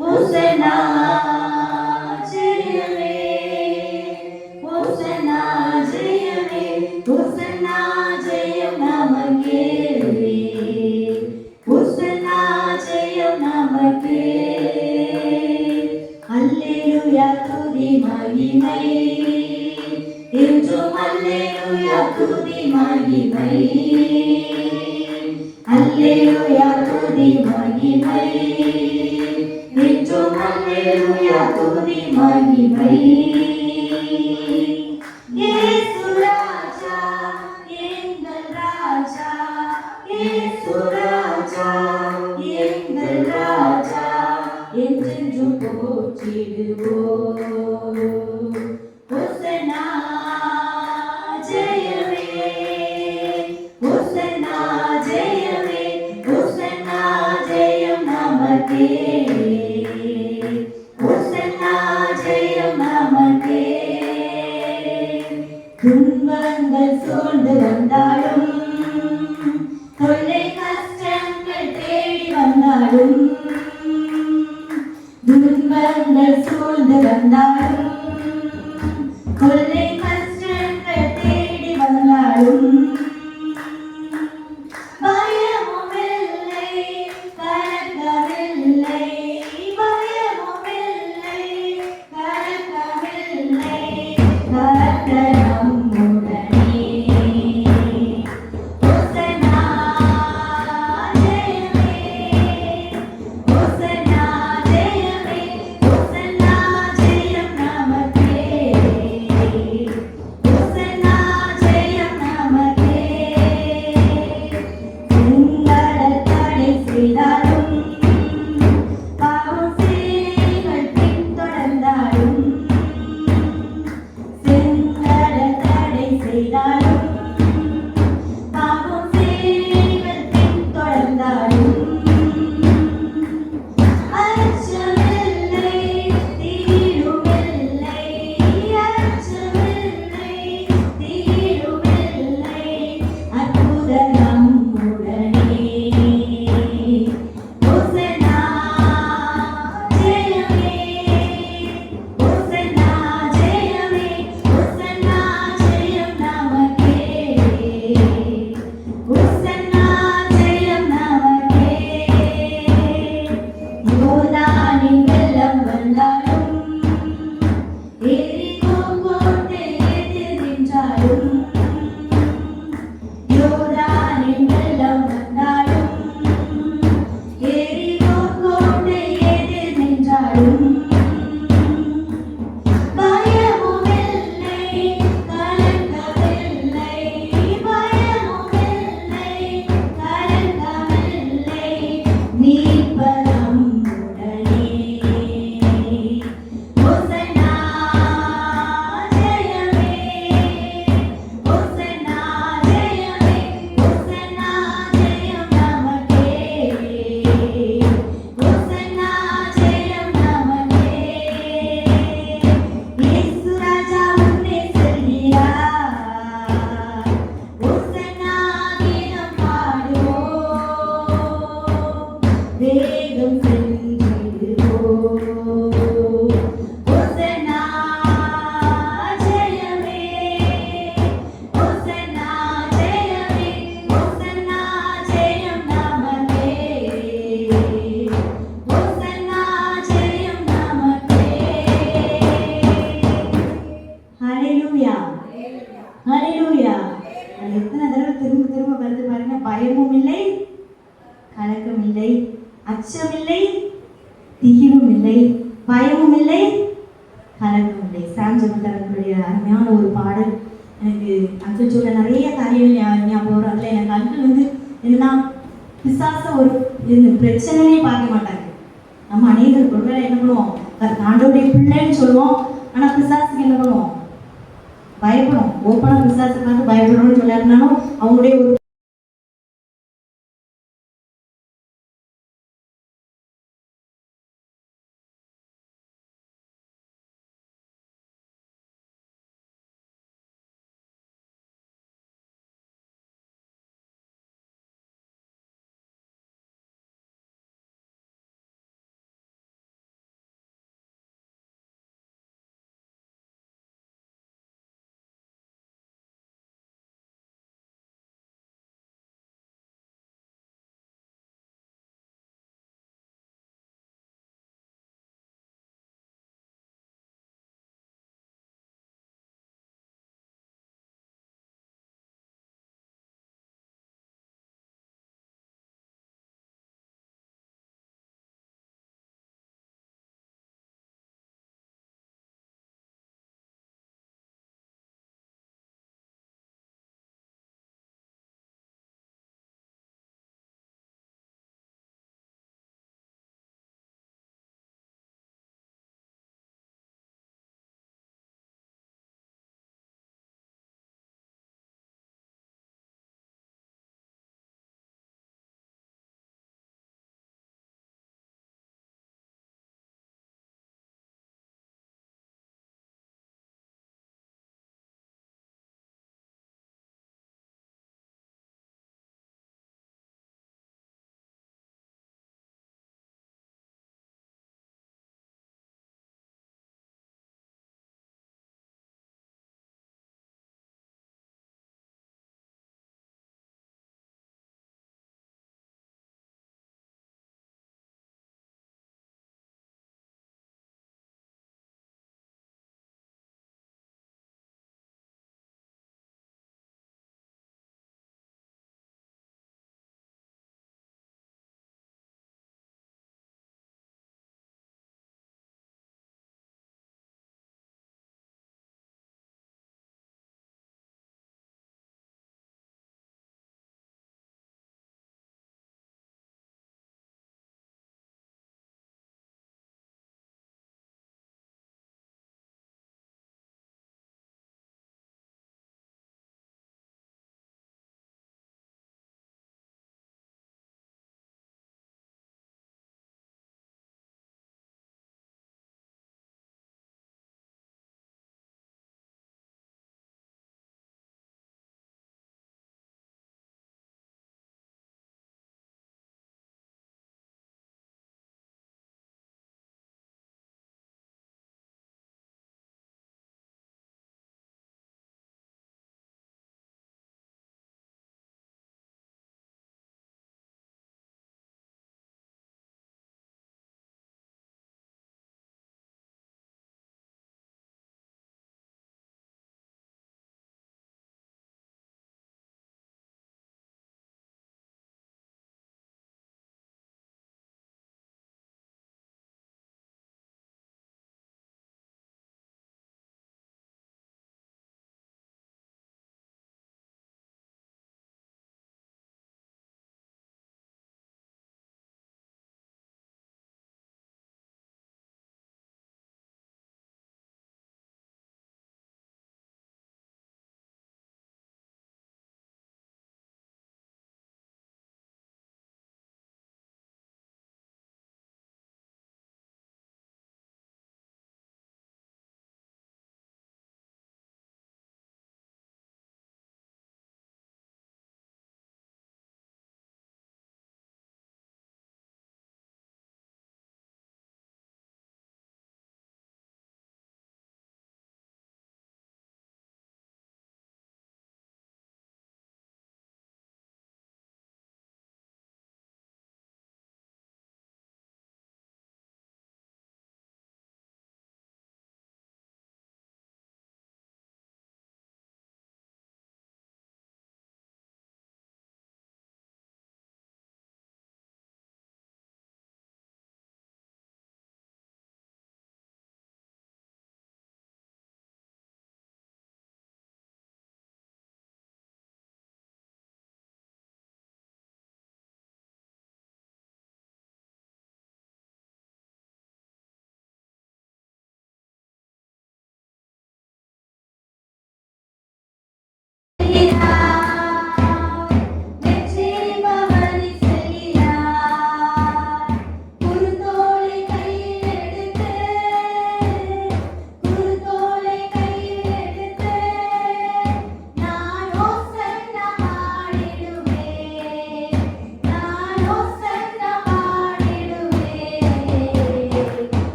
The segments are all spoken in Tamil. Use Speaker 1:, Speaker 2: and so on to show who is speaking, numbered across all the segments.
Speaker 1: ஹோசன்னா ஜெயமே, ஹோசன்னா ஜெயமே, ஹோசன்னா ஜெயம் நமக்கே, ஹோசன்னா ஜெயம் நமக்கே. அல்லேலூயா துதி மகிமை என்றும், அல்லேலூயா துதி மகிமை, அல்லேலூயா துதி மகிமை என்றும், அல்லேலூயா துதி மகிமை. இயேசு ராஜா எங்கள் ராஜா, இயேசு ராஜா எங்கள் ராஜா, என்றென்றும் போற்றிடுவோம். ஹோசன்னா ஜெயமே, ஹோசன்னா ஜெயமே, ஹோசன்னா ஜெயம் நமக்கே, ஹோசன்னா ஜெயம் நமக்கே. துன்பங்கள் சூழ்ந்து வந்தாலும், தொல்லை கஷ்டங்கள் தேடி வந்தாலும், துன்பங்கள் சூழ்ந்து வந்தாலும், தொல்லை கஷ்டங்கள் தேடி வந்தாலும், பயமும் இல்லை கலக்கமில்லை, பயமும் இல்லை கலக்கமில்லை, கர்த்தர் நம்முடனே. ஹோசன்னா ஜெயமே, ஹோசன்னா ஜெயமே, ஹோசன்னா ஜெயம் நமக்கே, ஹோசன்னா ஜெயம் நமக்கே. செங்கடல் தடை செய்தாலும், பாவம் செய்கள் பின்தொடர்ந்தாலும், செங்கடல் தடை செய்தாலும், பாவம் செய்கள் பின்தொடர்ந்தாலும், அச்சமில்லை தீருமில்லை, அச்சமில்லை தீருமில்லை, அற்புதம் நம்முடனே. ஹோசன்னா ஜெயமே, ஹோசன்னா ஜெயமே, ஹோசன்னா ஜெயம் நமக்கே, ஹோசன்னா ஜெயம் நமக்கே. யோர்தானின் வெள்ளம் வந்தாலும், எரிகோ கோட்டை எதிர் நின்றாலும், யோர்தானின் வெள்ளம் வந்தாலும், எரிகோ கோட்டை எதிர் நின்றாலும், பயமும் இல்லை கலக்கமில்லை, பயமும் இல்லை கலக்கமில்லை, மீட்பர் நம்முடனே. ஹோசன்னா ஜெயமே, ஹோசன்னா ஜெயமே, ஹோசன்னா ஜெயம் நமக்கே, ஹோசன்னா ஜெயம் நமக்கே. இயேசு ராஜா முன்னே செல்கிறார், ஹோசன்னா கீதம் பாடுவோம், வேகம் சென்றிடுவோம். ஹோசன்னா ஜெயமே, ஹோசன்னா ஜெயமே, ஹோசன்னா ஜெயம் நமக்கே, ஹோசன்னா ஜெயம் நமக்கே. ஹல்லேலூயா, ஹல்லேலூயா. அது எத்தனை தடவை திரும்ப திரும்ப வருது பாருங்க. பயமும் இல்லை கலக்கம் இல்லை, அச்சமில்லை திகிலும் இல்லை, பயமும் இல்லை கலக்கம் இல்லை. சாம் ஜெபத்தவர்களுடைய அருமையான ஒரு பாடல். எனக்கு அங்கிள் சொல்ல நிறைய காரியங்கள் ஞாபகம் வரும். அதில் எனக்கு அங்கிள் என்னன்னா, பிசாச ஒரு பிரச்சனையே பார்க்க மாட்டாங்க. நம்ம அநேகர் ஒருவேளை என்ன பண்ணுவோம், ஆண்டவருடைய பிள்ளைன்னு சொல்லுவோம், ஆனால் பிசாசுக்கு என்ன பண்ணுவோம், பயப்படும். ஓப்பனாக பிசாசை பார்த்து பயப்படணும்னு சொல்லாருனாலும் அவங்களுடைய ஒரு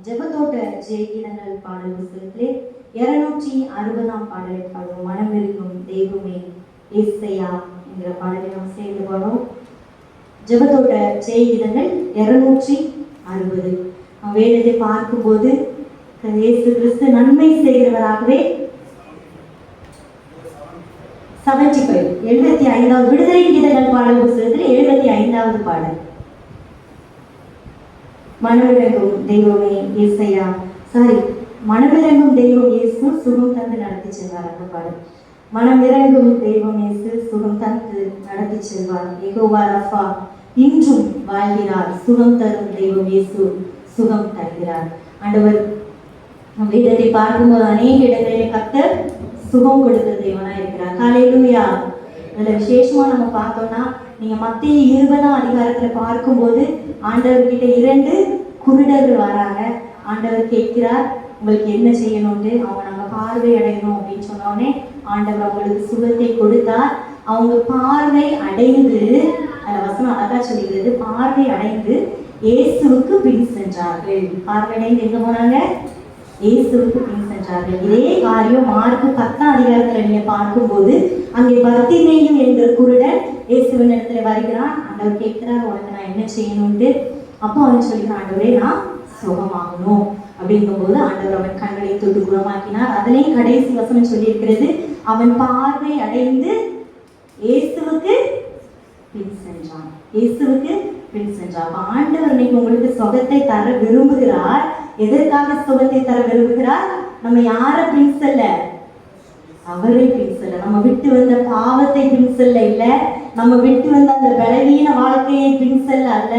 Speaker 1: ஜெபத்தோட்ட ஜெயகீதங்கள் பாடல் புத்தகத்திலே 260 பாடலை பாடுவோம். மனமிருக்கும் தெய்வமே ஏசையா என்கிற பாடலை நாம் சேர்ந்து பாடுவோம். ஜெபத்தோட்ட ஜெயகீதங்கள் 260. வேதத்தை பார்க்கும்போது இயேசு கிறிஸ்து நன்மை செய்கிறவராகவே 75 விடுதலை கீதங்கள் பாடல் புத்தகத்தில் 75வது பாடல். மனமிறங்கும் தெய்வமே ஏசையா மனமிறங்கும் தெய்வம் இயேசு சுகம் தந்து நடத்தி செல்வார். அந்த பாடல் மனமிறங்கும் தெய்வம் இயேசு சுகம் தந்து நடத்தி செல்வார். யெகோவா ரஃபா இன்றும் வாழ்கிறார். சுகம் தரும் தெய்வம் இயேசு சுகம் தருகிறார். ஆண்டவர் வேதத்தை பார்க்கும்போது அநேக இடங்களிலே கர்த்தர் சுகம் கொடுத்த தேவனா இருக்கிறார். ஹல்லேலூயா. அதுல விசேஷமா நம்ம பார்த்தோம்னா நீங்க மத்தேயு 20ஆம் அதிகாரத்துல பார்க்கும்போது ஆண்டவர்கிட்ட 2 குருடர்கள் வராங்க. ஆண்டவர் கேட்கிறார், உங்களுக்கு என்ன செய்யணும்னு. அவங்க நாங்க பார்வை அடையணும் அப்படின்னு சொன்னோடனே ஆண்டவர் அவங்களுக்கு சுகத்தை கொடுத்தார். அவங்க பார்வை அடைந்து, வசனம் அழகா சொல்லிக்கிறது, பார்வை அடைந்து இயேசுவுக்கு பின் சென்றார்கள். பார்வை அடைந்து எங்க போனாங்க? இயேசுவுக்கு பின் சென்றார்கள். இதே காரியம் மார்க்கு 10ஆம் அதிகாரத்துல நீங்க பார்க்கும்போது அங்கே பர்த்திமேயு என்ற குருடன் இயேசுவின் இடத்துல வருகிறான். ஆண்டவர் கேட்கிறார், உனக்கு நான் என்ன செய்யணும்ட்டு. அப்போ அவன் சொல்லிக்கிறான், ஆண்டவரே நான் சுகமாகணும் அப்படிங்கும்போது ஆண்டவர் அவன் கண்களை தொட்டு குணமாக்கினார். அதுலேயும் கடைசி வசனம் சொல்லியிருக்கிறது, அவன் பார்வை அடைந்து இயேசுவுக்கு பின் சென்றான். இயேசுவுக்கு பின் சென்றான். ஆண்டவர் இன்னைக்கு உங்களுக்கு சுகத்தை தர விரும்புகிறார். எதற்காக சுகத்தை தர விரும்புகிறார்? நம்ம யாரை பின் செல்ல? அவரை பின் செல்ல. நம்ம விட்டு வந்த பாவத்தை பின் செல்ல இல்ல, நம்ம விட்டு வந்த அந்த பலவீன வாழ்க்கையை பின் செல்ல அல்ல,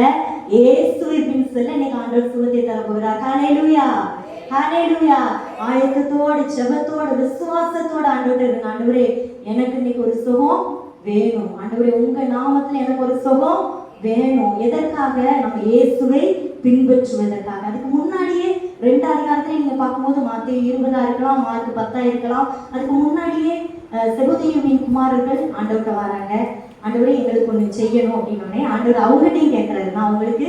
Speaker 1: இயேசுவை பின் செல்ல இன்னைக்கு ஆண்டவர் சுகத்தை தர போகிறார். ஹல்லேலூயா, ஹல்லேலூயா. ஆயத்தத்தோடு, ஜெபத்தோடு, விசுவாசத்தோடு ஆண்டவரே, ஆண்டவரே எனக்கு இன்னைக்கு ஒரு சுகம் வேணும். ஆண்டவரே உங்க நாமத்துல எனக்கு ஒரு சுகம் வேணும். எதற்காக? நம்ம இயேசுவை பின்பற்றுவதற்காக. அதுக்கு முன்னாடியே 2 அதிகாரத்துல நீங்க பார்க்கும்போது மத்தேயு 20 இருக்கலாம், மார்க் 10 இருக்கலாம். அதுக்கு முன்னாடியே செபதேயுவின் குமாரர்கள் ஆண்டவர்கிட்ட வராங்க. ஆண்டவரே எங்களுக்கு ஒண்ணு செய்யணும் அப்படின்னோடனே ஆண்டவர் அவங்ககிட்டையும் கேட்கறாரு, நான் உங்களுக்கு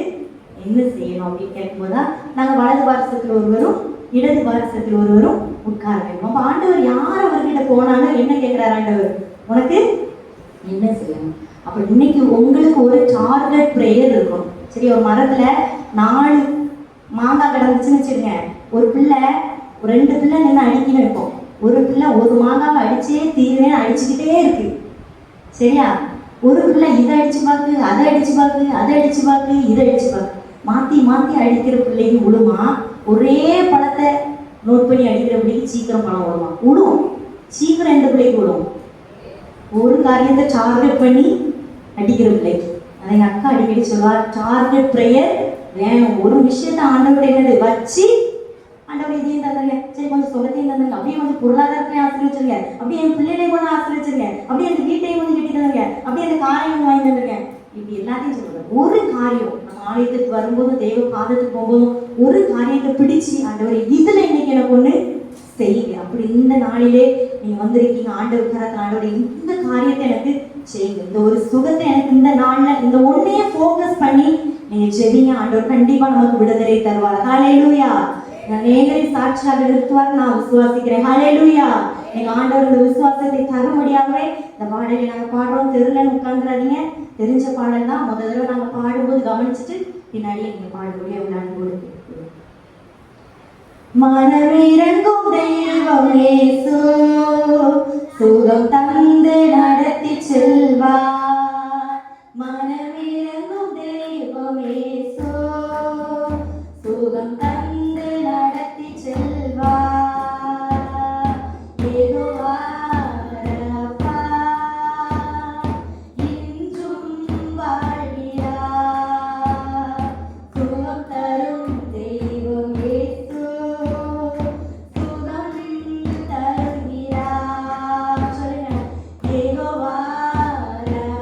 Speaker 1: என்ன செய்யணும் அப்படின்னு கேட்கும்போதுதான் நாங்க வலது பாரசத்துல ஒருவரும் இடது பாரசத்துல ஒருவரும் உட்கார வேண்டும். அப்ப ஆண்டவர் யார் அவர்கிட்ட போனாலும் என்ன கேட்கிறார்? ஆண்டவர் உனக்கு என்ன செய்யணும்? அப்ப இன்னைக்கு உங்களுக்கு ஒரு டார்கெட் பிரேயர் இருக்கும். சரி, ஒரு மரத்துல 4 மாங்காய் கிடந்துச்சுன்னு வச்சுருங்க. ஒரு பிள்ளை 2 பிள்ளை நின்று அடிக்கணும். இருக்கும் ஒரு பிள்ளை ஒரு மாங்காவை அடிச்சே தீர்வேன்னு அடிச்சுக்கிட்டே இருக்கு. சரியா? ஒரு பிள்ளை இதை அடிச்சு பார்க்கு, அதை அடிச்சு பார்க்கு, அதை அடிச்சு பார்க்கு, இதை அடிச்சு பார்க்கு, மாத்தி மாத்தி அடிக்கிற பிள்ளைக்கு விழுமா? ஒரே பழத்தை நோட் பண்ணி அடிக்கிற பிள்ளைக்கு சீக்கிரம் பழம் வருமா? விடும். சீக்கிரம் 2 பிள்ளைக்கு விடும். ஒரு காரியத்தை டார்கெட் பண்ணி அடிக்கிற பிள்ளைக்கு. அதை எங்கள் அக்கா அடிக்கடி சொல்லுவார், டார்கெட் ப்ரேயர் வேணும். ஒரு விஷயத்த ஆண்டவரை என்னது வச்சு, ஆண்டவரை இதையும் தந்துருங்க, சரி கொஞ்சம் சுகத்தையும் தந்துருங்க, அப்படியே கொஞ்சம் பொருளாதாரத்தையும் ஆசிரியச்சிருங்க, அப்படியே என் பிள்ளைகளையும் கொஞ்சம் ஆசிரியச்சிருங்க, அப்படியே அந்த வீட்டையும் கொஞ்சம் கட்டி தந்துருங்க, அப்படியே அந்த காரையும் கொஞ்சம் வாங்கி தந்துருங்க. இப்படி எல்லாத்தையும் சொல்லுவாங்க. ஒரு காரியம் நம்ம ஆலயத்துக்கு வரும்போது, தெய்வ பாதத்துக்கு போகும்போதும் ஒரு காரியத்தை பிடிச்சி, ஆண்டவரை இதுல இன்னைக்கு எனக்கு ஒண்ணு செய்யுங்க. அப்படி இந்த நாளிலே நீங்க வந்திருக்கீங்க, ஆண்டவர் கரத்தில் ஆண்டவரை இந்த காரியத்தை எனக்கு செய்யுங்க, இந்த ஒரு சுகத்தை எனக்கு இந்த நாள்ல இந்த ஒன்னையே ஃபோக்கஸ் பண்ணி நீங்க ஜெபிங்க. ஆண்டவர் கண்டிப்பா நமக்கு விடுதலை தருவார். ஹல்லேலூயா. அநேகரை சாட்சியாக நிறுத்துவார் நான் விசுவாசிக்கிறேன். ஹல்லேலூயா. எங்க ஆண்டவர் இந்த விசுவாசத்தை தரும்படியாகவே இந்த பாடலை நாங்க பாடுறோம். தெருலன்னு உட்கார்ந்துறாதீங்க. தெரிஞ்ச பாடல் தான். முதல் தடவை நாங்க பாடும்போது கவனிச்சுட்டு பின்னாடியே நீங்க பாடக்கூடிய ஒரு அன்போடு கேட்கிறோம். மனமிறங்கும் தெய்வம் இயேசு சுகம் தந்து நடத்தி செல்வார். மனமிறங்கும் தெய்வம் இயேசு சுகம் தந்து நடத்தி செல்வார். யெகோவா ரஃபா இன்றும் வாழ்கிறார். சுகம் தரும் தெய்வம் இயேசு சுகம் தருகிறார். சொல்லுங்க, யெகோவா ரஃபா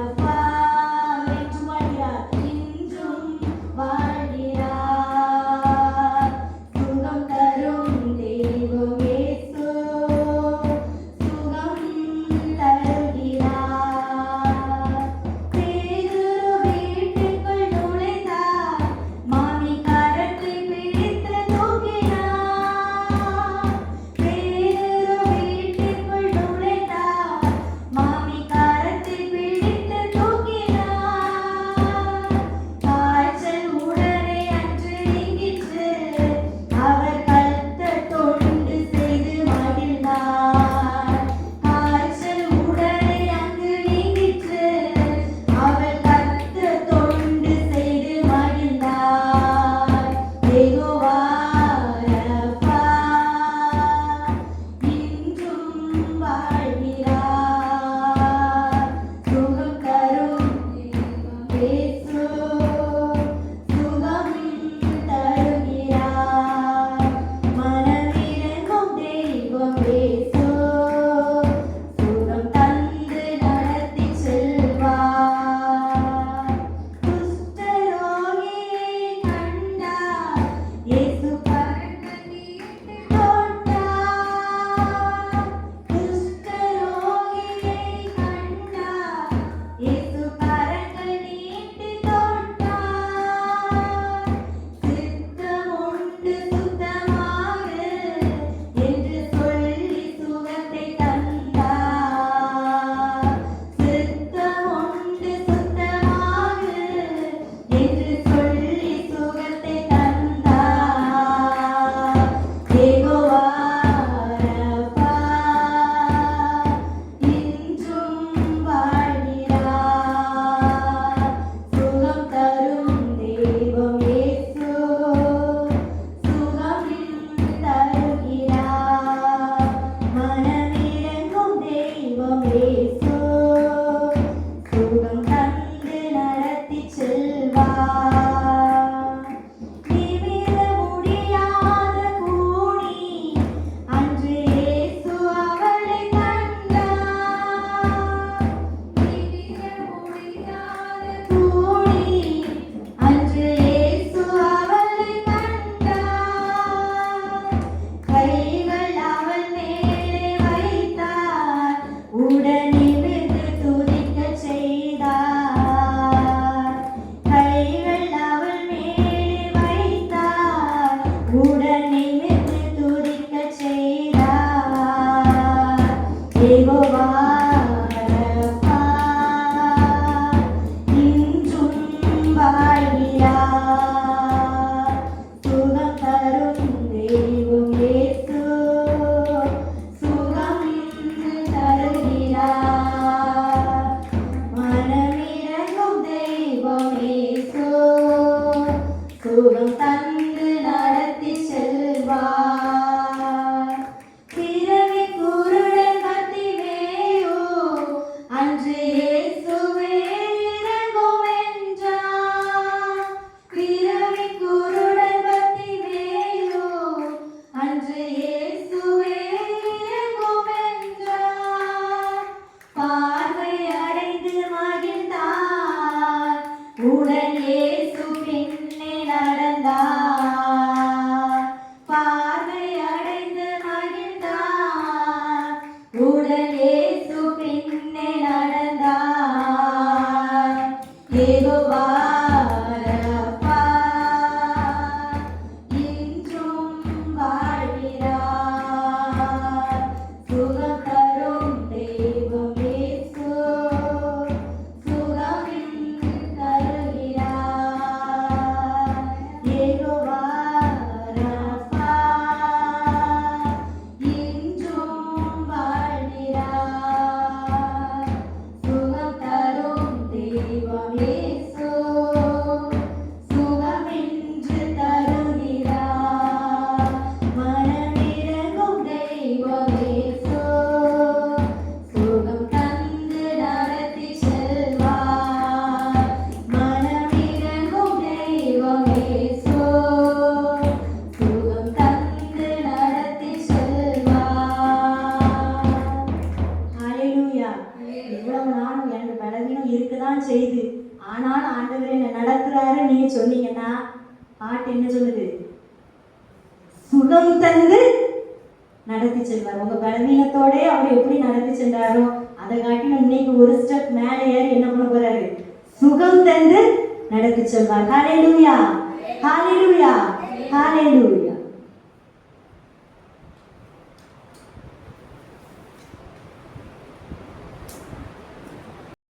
Speaker 1: சுகம் தந்து நடத்தி செல்வார். உங்க பலவீனத்தோட அவர் எப்படி நடத்தி சென்றாரோ அதை காட்டிலும் இன்னைக்கு ஒரு ஸ்டெப் மேலே ஏறி என்ன பண்ண போறாரு? சுகம் தந்து நடத்தி செல்வார். ஹalleluya, ஹalleluya, ஹalleluya.